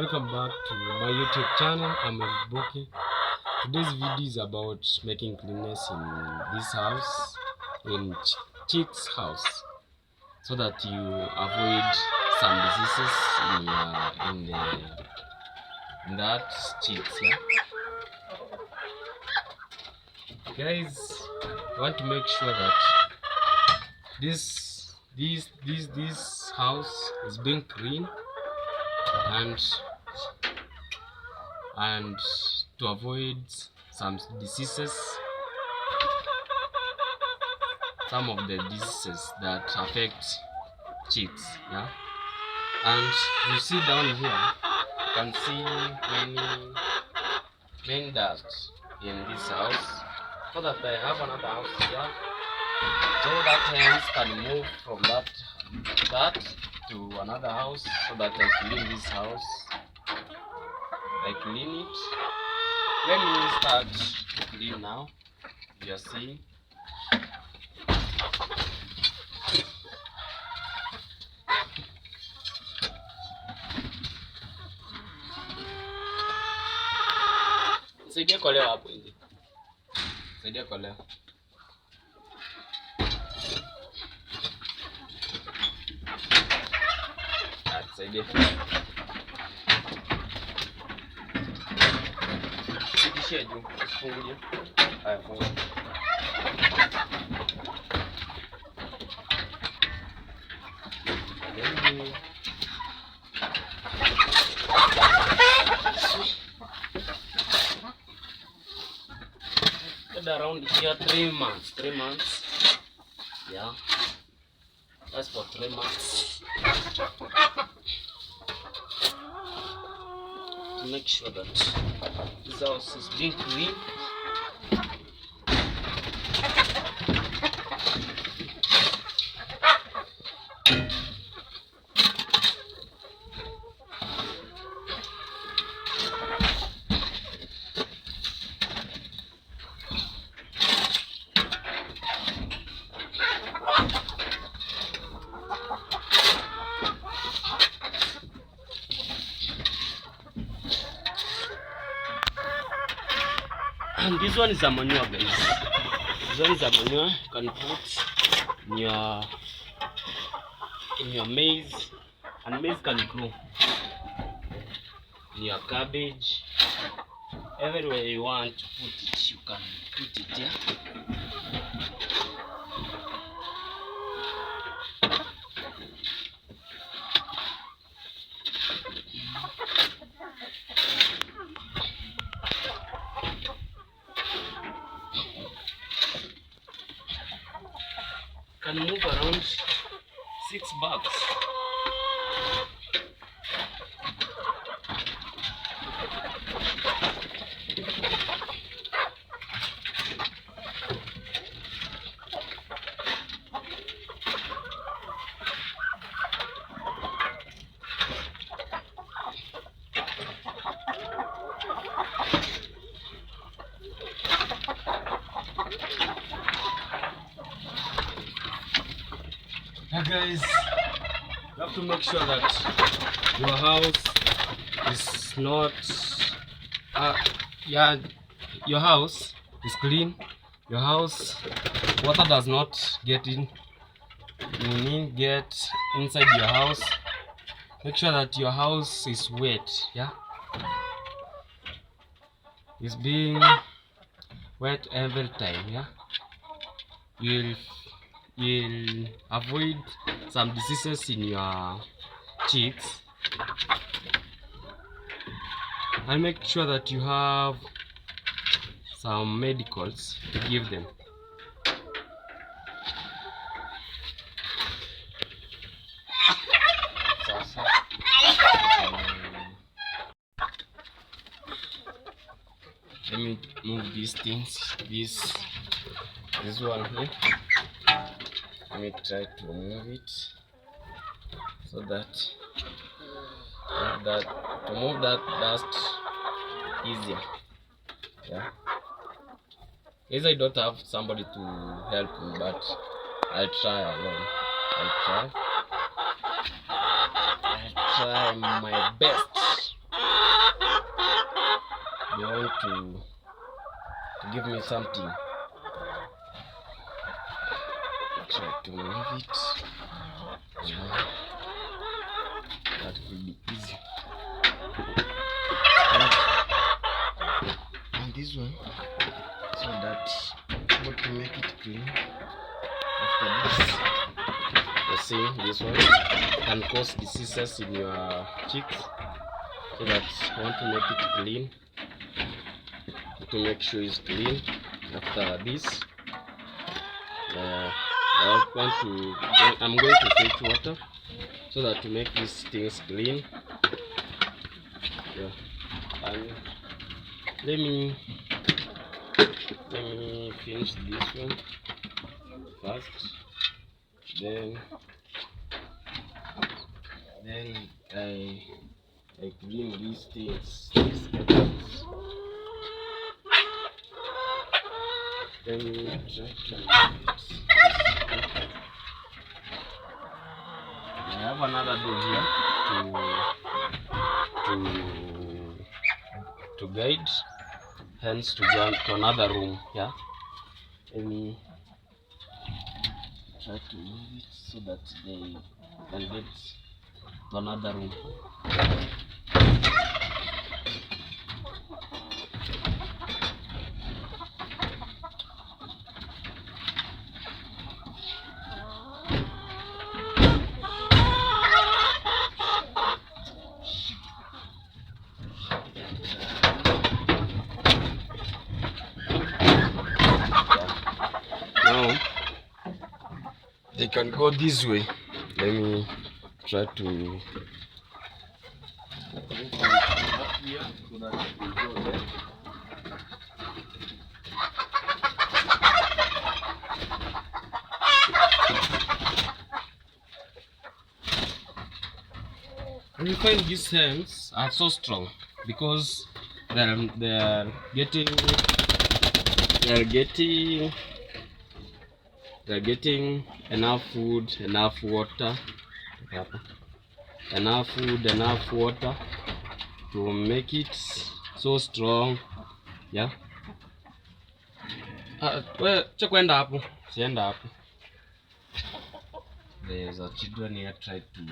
Welcome back to my YouTube channel. I'm Buki. Today's video is about making cleanliness in this house, in Chick's house, so that you avoid some diseases in that chicks. Yeah, guys, I want to make sure that this house is being clean and to avoid some diseases, some of the diseases that affect chicks. Yeah, and you see down here, you can see many dust in this house, so that I have another house here, so that hens can move from that to another house, so that I clean this house. I clean it. Let me start to clean now. You are seeing. Saidia koleo hapo nje. Saidia koleo. Saidia. Sikishie juu, usifungulie. Haya, funga. Around here 3 months. Yeah, that's for 3 months, to make sure that this house is being clean. And this one is a manure, guys. This one is a manure you can put in your maize, and maize can grow in your cabbage. Everywhere you want to put it, you can put it here. Can move around 6 bags. Now guys, you have to make sure that your house is not your house is clean. Your house, water does not get inside your house. Make sure that your house is wet. Yeah, it's being wet every time. Yeah, you'll avoid some diseases in your chicks, and make sure that you have some medicals to give them. Let me move these things. This one here. Let me try to remove it, so that to move that dust easier. Yeah, guys, I don't have somebody to help me, but I'll try alone. I'll try my best. they want to give me something. Try to move it. That will be easy. And this one, so that able to make it clean. After this, you see this one can cause diseases in your cheeks, so that you want to make it clean, to make sure it's clean. After this, I'm going to fetch water so that to make these things clean. Yeah. And let me finish this one first. Then I clean these things. These items. Then try to I have another door here to guide, hence to go to another room. Yeah, let me try to move it so that they can get to another room. Now they can go this way. Let me try to move up here so that they go there. And you find these hands are so strong because they're getting enough food, enough water, enough water to make it so strong. Yeah. Kwenda hapo, sienda hapo. There's a children here try to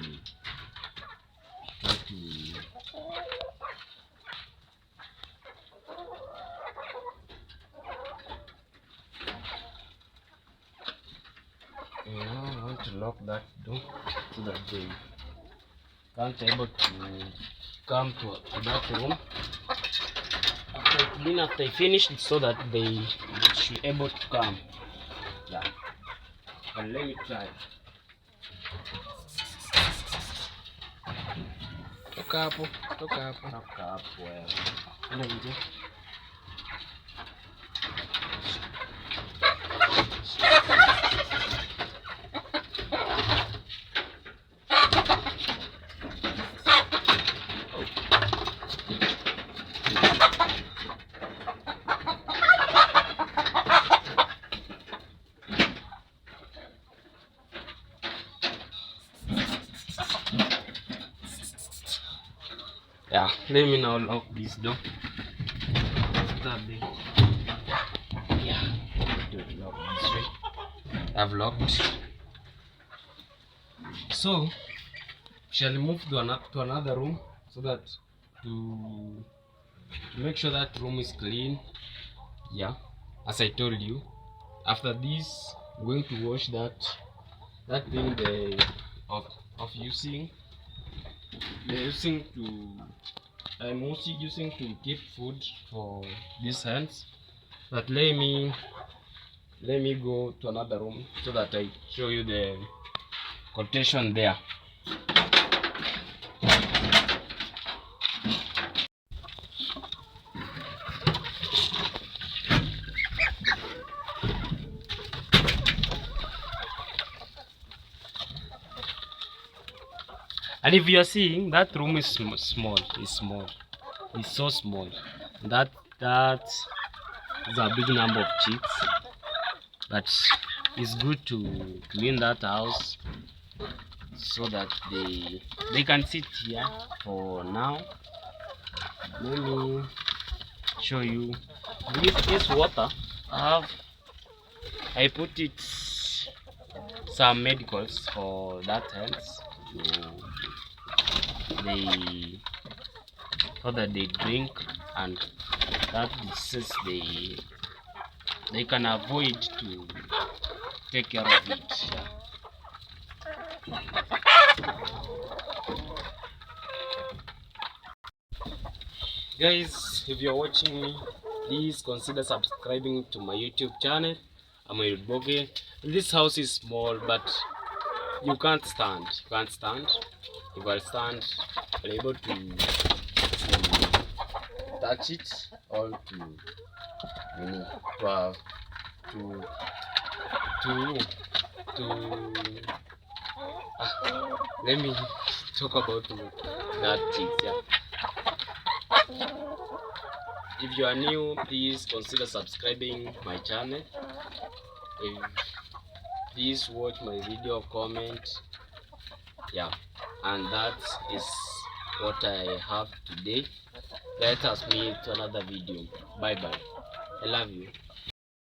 now I want to lock that door so that they can't able to come to that room. After they finish it so that they should able to come. Yeah. And let me try. Toka hapo. Enda nje. Yeah, let me now lock this door. Yeah, do it lock this way. I've locked. So, shall we move to another room so that to make sure that room is clean. Yeah, as I told you. After this, I'm going to wash that thing I'm mostly using to keep food for these hands. But let me go to another room so that I show you the quotation there. And if you are seeing, that room is small. It's so small. That is a big number of chicks. But it's good to clean that house so that they can sit here for now. Let me show you. This water, I put it some medicals for that hands, so that they drink, and that disease they can avoid to take care of it. Guys, if you're watching me, please consider subscribing to my YouTube channel. I'm Boge. This house is small, but you can't stand. If I stand, you're able to touch it, or let me talk about that things. Yeah. If you are new, please consider subscribing my channel. Please watch my video, comment. Yeah, and that is what I have today. Let us meet another video. Bye bye. I love you.